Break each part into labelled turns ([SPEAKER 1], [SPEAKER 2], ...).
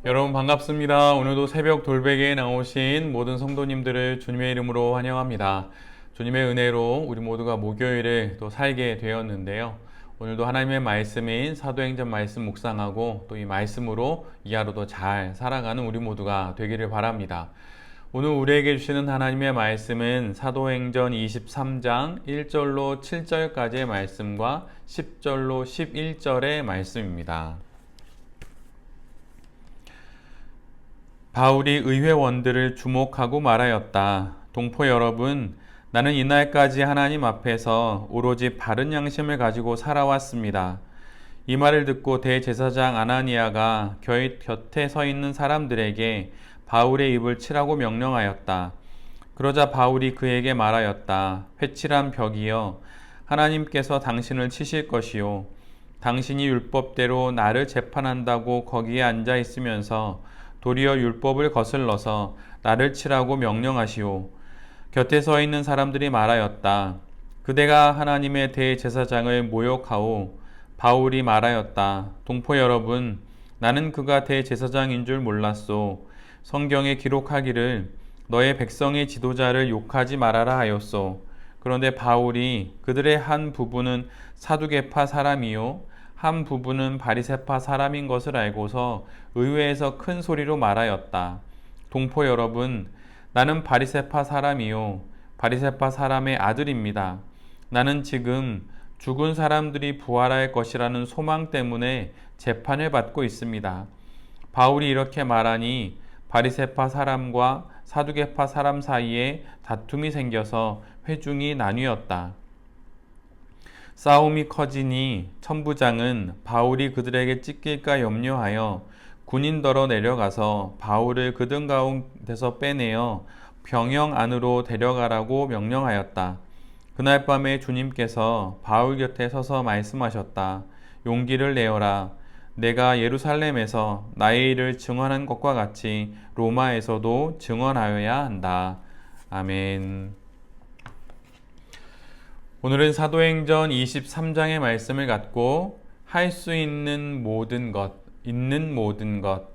[SPEAKER 1] 여러분 반갑습니다. 오늘도 새벽 돌베개에 나오신 모든 성도님들을 주님의 이름으로 환영합니다. 주님의 은혜로 우리 모두가 목요일을 또 살게 되었는데요. 오늘도 하나님의 말씀인 사도행전 말씀 묵상하고 또 이 말씀으로 이 하루도 잘 살아가는 우리 모두가 되기를 바랍니다. 오늘 우리에게 주시는 하나님의 말씀은 사도행전 23장 1절로 7절까지의 말씀과 10절로 11절의 말씀입니다. 바울이 의회원들을 주목하고 말하였다. 동포 여러분, 나는 이날까지 하나님 앞에서 오로지 바른 양심을 가지고 살아왔습니다. 이 말을 듣고 대제사장 아나니아가 곁에 서 있는 사람들에게 바울의 입을 치라고 명령하였다. 그러자 바울이 그에게 말하였다. 회칠한 벽이여, 하나님께서 당신을 치실 것이요. 당신이 율법대로 나를 재판한다고 거기에 앉아 있으면서 도리어 율법을 거슬러서 나를 치라고 명령하시오. 곁에 서 있는 사람들이 말하였다. 그대가 하나님의 대제사장을 모욕하오. 바울이 말하였다. 동포 여러분, 나는 그가 대제사장인 줄 몰랐소. 성경에 기록하기를 너의 백성의 지도자를 욕하지 말아라 하였소. 그런데 바울이 그들의 한 부분은 사두개파 사람이요 한 부분은 바리새파 사람인 것을 알고서 의회에서 큰 소리로 말하였다. 동포 여러분, 나는 바리새파 사람이요 바리새파 사람의 아들입니다. 나는 지금 죽은 사람들이 부활할 것이라는 소망 때문에 재판을 받고 있습니다. 바울이 이렇게 말하니 바리새파 사람과 사두개파 사람 사이에 다툼이 생겨서 회중이 나뉘었다. 싸움이 커지니 천부장은 바울이 그들에게 찢길까 염려하여 군인더러 내려가서 바울을 그들 가운데서 빼내어 병영 안으로 데려가라고 명령하였다. 그날 밤에 주님께서 바울 곁에 서서 말씀하셨다. 용기를 내어라. 내가 예루살렘에서 나의 일을 증언한 것과 같이 로마에서도 증언하여야 한다. 아멘. 오늘은 사도행전 23장의 말씀을 갖고 할 수 있는 모든 것, 있는 모든 것,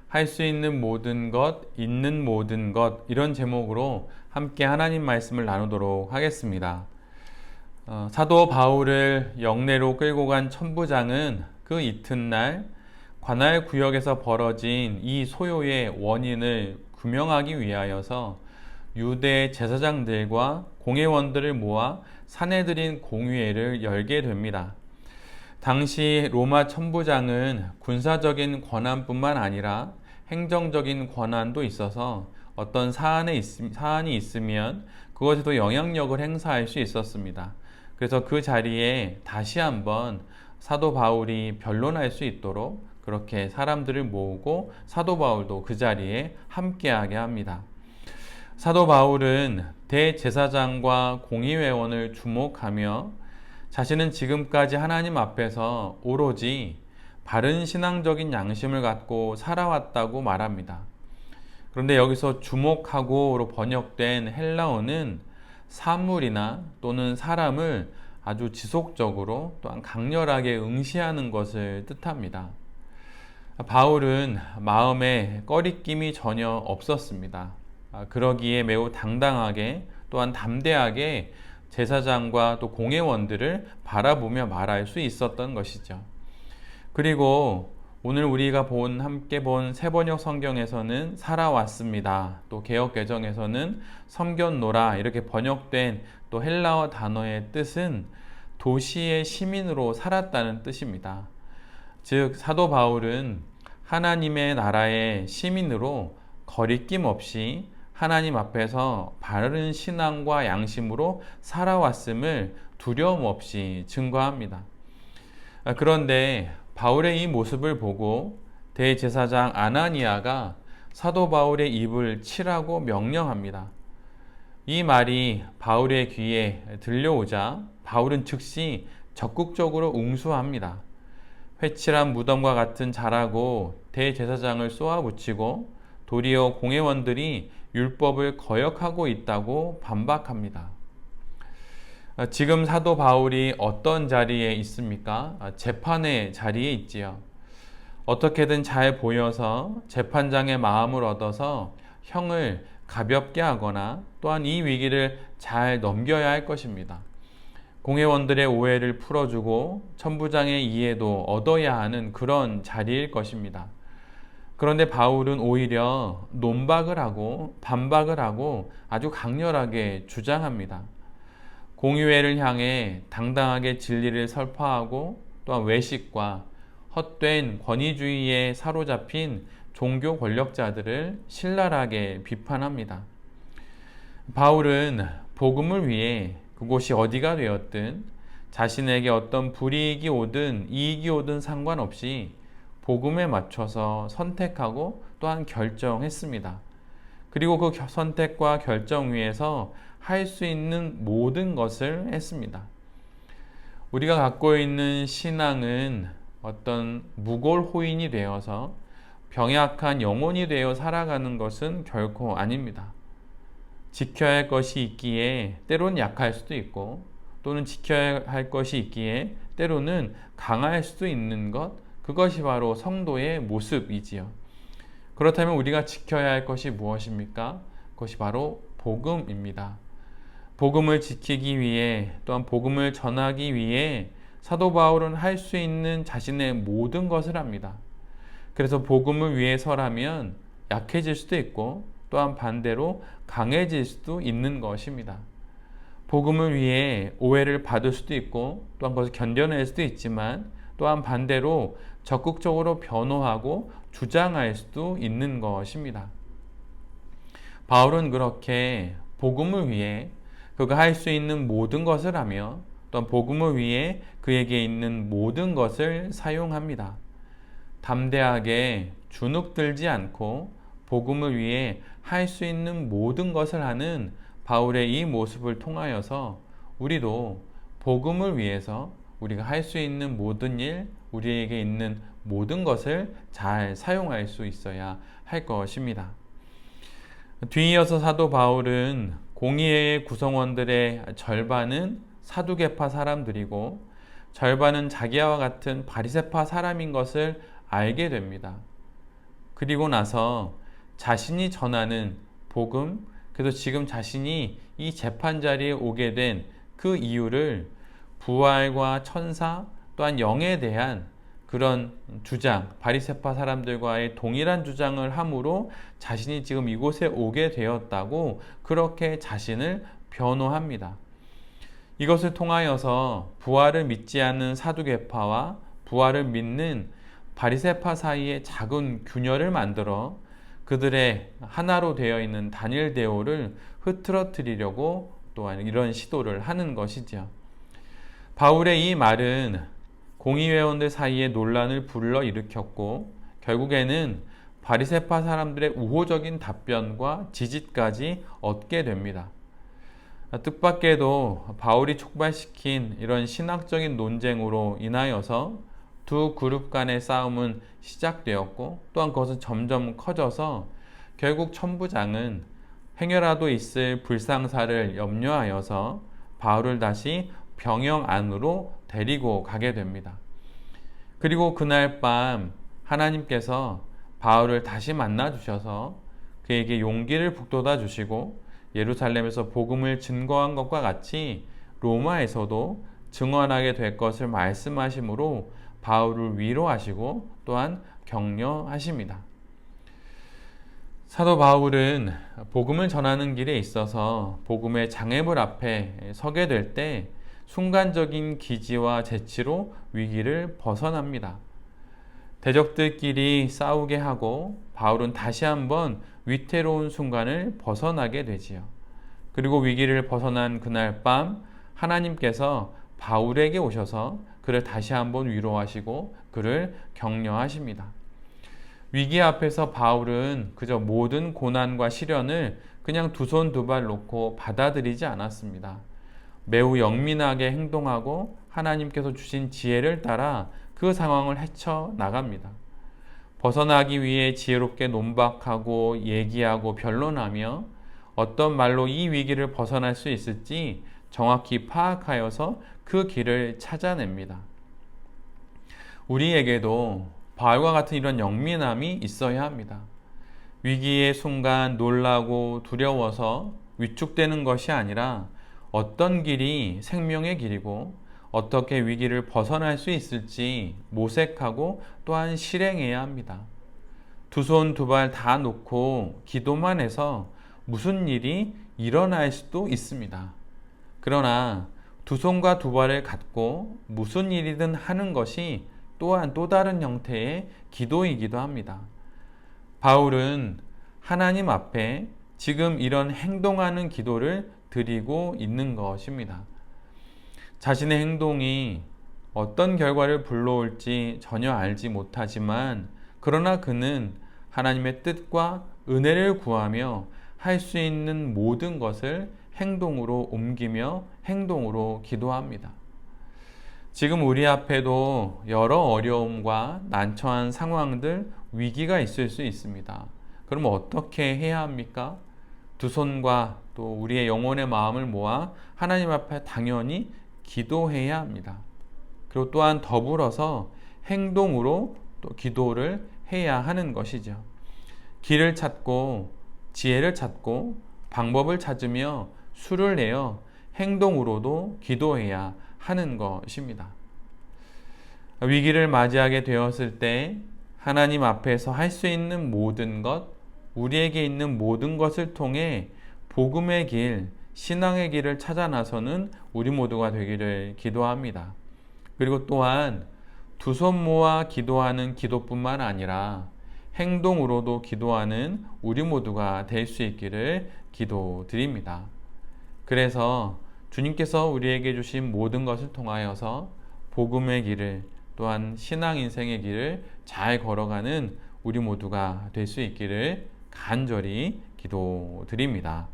[SPEAKER 1] 할 수 있는 모든 것, 있는 모든 것 이런 제목으로 함께 하나님 말씀을 나누도록 하겠습니다. 사도 바울을 영내로 끌고 간 천부장은 그 이튿날 관할 구역에서 벌어진 이 소요의 원인을 규명하기 위하여서 유대 제사장들과 공회원들을 모아 사내들인 공의회를 열게 됩니다. 당시 로마 천부장은 군사적인 권한뿐만 아니라 행정적인 권한도 있어서 어떤 사안이 있으면 그것에도 영향력을 행사할 수 있었습니다. 그래서 그 자리에 다시 한번 사도 바울이 변론할 수 있도록 그렇게 사람들을 모으고 사도 바울도 그 자리에 함께하게 합니다. 사도 바울은 대제사장과 공의회원을 주목하며 자신은 지금까지 하나님 앞에서 오로지 바른 신앙적인 양심을 갖고 살아왔다고 말합니다. 그런데 여기서 주목하고로 번역된 헬라어는 사물이나 또는 사람을 아주 지속적으로 또한 강렬하게 응시하는 것을 뜻합니다. 바울은 마음에 꺼리낌이 전혀 없었습니다. 그러기에 매우 당당하게 또한 담대하게 제사장과 또 공회원들을 바라보며 말할 수 있었던 것이죠. 그리고 오늘 우리가 함께 본 새번역 성경에서는 살아왔습니다. 또 개역개정에서는 섬겼노라 이렇게 번역된 또 헬라어 단어의 뜻은 도시의 시민으로 살았다는 뜻입니다. 즉 사도 바울은 하나님의 나라의 시민으로 거리낌 없이 하나님 앞에서 바른 신앙과 양심으로 살아왔음을 두려움 없이 증거합니다. 그런데 바울의 이 모습을 보고 대제사장 아나니아가 사도 바울의 입을 치라고 명령합니다. 이 말이 바울의 귀에 들려오자 바울은 즉시 적극적으로 응수합니다. 회칠한 무덤과 같은 자라고 대제사장을 쏘아붙이고 도리어 공회원들이 율법을 거역하고 있다고 반박합니다. 지금 사도 바울이 어떤 자리에 있습니까? 재판의 자리에 있지요. 어떻게든 잘 보여서 재판장의 마음을 얻어서 형을 가볍게 하거나 또한 이 위기를 잘 넘겨야 할 것입니다. 공회원들의 오해를 풀어주고 천부장의 이해도 얻어야 하는 그런 자리일 것입니다. 그런데 바울은 오히려 논박을 하고 반박을 하고 아주 강렬하게 주장합니다. 공의회를 향해 당당하게 진리를 설파하고 또한 외식과 헛된 권위주의에 사로잡힌 종교 권력자들을 신랄하게 비판합니다. 바울은 복음을 위해 그곳이 어디가 되었든 자신에게 어떤 불이익이 오든 이익이 오든 상관없이 복음에 맞춰서 선택하고 또한 결정했습니다. 그리고 그 선택과 결정 위에서 할 수 있는 모든 것을 했습니다. 우리가 갖고 있는 신앙은 어떤 무골호인이 되어서 병약한 영혼이 되어 살아가는 것은 결코 아닙니다. 지켜야 할 것이 있기에 때로는 약할 수도 있고 또는 지켜야 할 것이 있기에 때로는 강할 수도 있는 것, 그것이 바로 성도의 모습이지요. 그렇다면 우리가 지켜야 할 것이 무엇입니까? 그것이 바로 복음입니다. 복음을 지키기 위해 또한 복음을 전하기 위해 사도 바울은 할 수 있는 자신의 모든 것을 합니다. 그래서 복음을 위해서라면 약해질 수도 있고 또한 반대로 강해질 수도 있는 것입니다. 복음을 위해 오해를 받을 수도 있고 또한 그것을 견뎌낼 수도 있지만 또한 반대로 적극적으로 변호하고 주장할 수도 있는 것입니다. 바울은 그렇게 복음을 위해 그가 할 수 있는 모든 것을 하며 또한 복음을 위해 그에게 있는 모든 것을 사용합니다. 담대하게 주눅들지 않고 복음을 위해 할 수 있는 모든 것을 하는 바울의 이 모습을 통하여서 우리도 복음을 위해서 우리가 할 수 있는 모든 일, 우리에게 있는 모든 것을 잘 사용할 수 있어야 할 것입니다. 뒤이어서 사도 바울은 공의회의 구성원들의 절반은 사두개파 사람들이고 절반은 자기와 같은 바리새파 사람인 것을 알게 됩니다. 그리고 나서 자신이 전하는 복음, 그래서 지금 자신이 이 재판 자리에 오게 된 그 이유를 부활과 천사 또한 영에 대한 그런 주장, 바리새파 사람들과의 동일한 주장을 함으로 자신이 지금 이곳에 오게 되었다고 그렇게 자신을 변호합니다. 이것을 통하여서 부활을 믿지 않는 사두개파와 부활을 믿는 바리새파 사이에 작은 균열을 만들어 그들의 하나로 되어 있는 단일 대오를 흐트러뜨리려고 또한 이런 시도를 하는 것이죠. 바울의 이 말은 공의회원들 사이에 논란을 불러일으켰고 결국에는 바리새파 사람들의 우호적인 답변과 지지까지 얻게 됩니다. 뜻밖에도 바울이 촉발시킨 이런 신학적인 논쟁으로 인하여서 두 그룹 간의 싸움은 시작되었고 또한 그것은 점점 커져서 결국 천부장은 행여라도 있을 불상사를 염려하여서 바울을 다시 병영 안으로 데리고 가게 됩니다. 그리고 그날 밤 하나님께서 바울을 다시 만나 주셔서 그에게 용기를 북돋아 주시고 예루살렘에서 복음을 증거한 것과 같이 로마에서도 증언하게 될 것을 말씀하심으로 바울을 위로하시고 또한 격려하십니다. 사도 바울은 복음을 전하는 길에 있어서 복음의 장애물 앞에 서게 될 때 순간적인 기지와 재치로 위기를 벗어납니다. 대적들끼리 싸우게 하고 바울은 다시 한번 위태로운 순간을 벗어나게 되지요. 그리고 위기를 벗어난 그날 밤 하나님께서 바울에게 오셔서 그를 다시 한번 위로하시고 그를 격려하십니다. 위기 앞에서 바울은 그저 모든 고난과 시련을 그냥 두 손 두 발 놓고 받아들이지 않았습니다. 매우 영민하게 행동하고 하나님께서 주신 지혜를 따라 그 상황을 헤쳐나갑니다. 벗어나기 위해 지혜롭게 논박하고 얘기하고 변론하며 어떤 말로 이 위기를 벗어날 수 있을지 정확히 파악하여서 그 길을 찾아냅니다. 우리에게도 바울과 같은 이런 영민함이 있어야 합니다. 위기의 순간 놀라고 두려워서 위축되는 것이 아니라 어떤 길이 생명의 길이고 어떻게 위기를 벗어날 수 있을지 모색하고 또한 실행해야 합니다. 두 손 두 발 다 놓고 기도만 해서 무슨 일이 일어날 수도 있습니다. 그러나 두 손과 두 발을 갖고 무슨 일이든 하는 것이 또한 또 다른 형태의 기도이기도 합니다. 바울은 하나님 앞에 지금 이런 행동하는 기도를 드리고 있는 것입니다. 자신의 행동이 어떤 결과를 불러올지 전혀 알지 못하지만 그러나 그는 하나님의 뜻과 은혜를 구하며 할 수 있는 모든 것을 행동으로 옮기며 행동으로 기도합니다. 지금 우리 앞에도 여러 어려움과 난처한 상황들, 위기가 있을 수 있습니다. 그럼 어떻게 해야 합니까? 두 손과 또 우리의 영혼의 마음을 모아 하나님 앞에 당연히 기도해야 합니다. 그리고 또한 더불어서 행동으로 또 기도를 해야 하는 것이죠. 길을 찾고 지혜를 찾고 방법을 찾으며 수를 내어 행동으로도 기도해야 하는 것입니다. 위기를 맞이하게 되었을 때 하나님 앞에서 할 수 있는 모든 것, 우리에게 있는 모든 것을 통해 복음의 길, 신앙의 길을 찾아 나서는 우리 모두가 되기를 기도합니다. 그리고 또한 두 손 모아 기도하는 기도뿐만 아니라 행동으로도 기도하는 우리 모두가 될 수 있기를 기도드립니다. 그래서 주님께서 우리에게 주신 모든 것을 통하여서 복음의 길을 또한 신앙 인생의 길을 잘 걸어가는 우리 모두가 될 수 있기를 간절히 기도드립니다.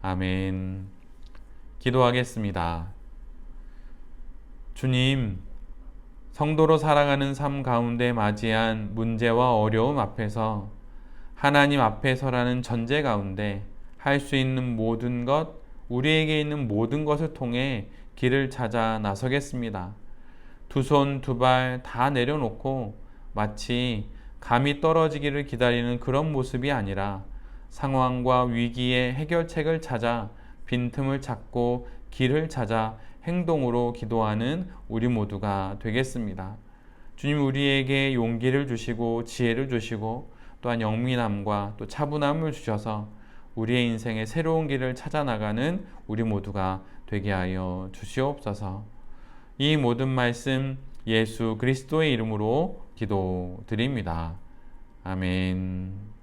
[SPEAKER 1] 아멘. 기도하겠습니다. 주님, 성도로 살아가는 삶 가운데 맞이한 문제와 어려움 앞에서 하나님 앞에서라는 전제 가운데 할 수 있는 모든 것, 우리에게 있는 모든 것을 통해 길을 찾아 나서겠습니다. 두 손 두 발 다 내려놓고 마치 감이 떨어지기를 기다리는 그런 모습이 아니라 상황과 위기의 해결책을 찾아 빈틈을 찾고 길을 찾아 행동으로 기도하는 우리 모두가 되겠습니다. 주님, 우리에게 용기를 주시고 지혜를 주시고 또한 영민함과 또 차분함을 주셔서 우리의 인생의 새로운 길을 찾아 나가는 우리 모두가 되게 하여 주시옵소서. 이 모든 말씀 예수 그리스도의 이름으로 기도드립니다. 아멘.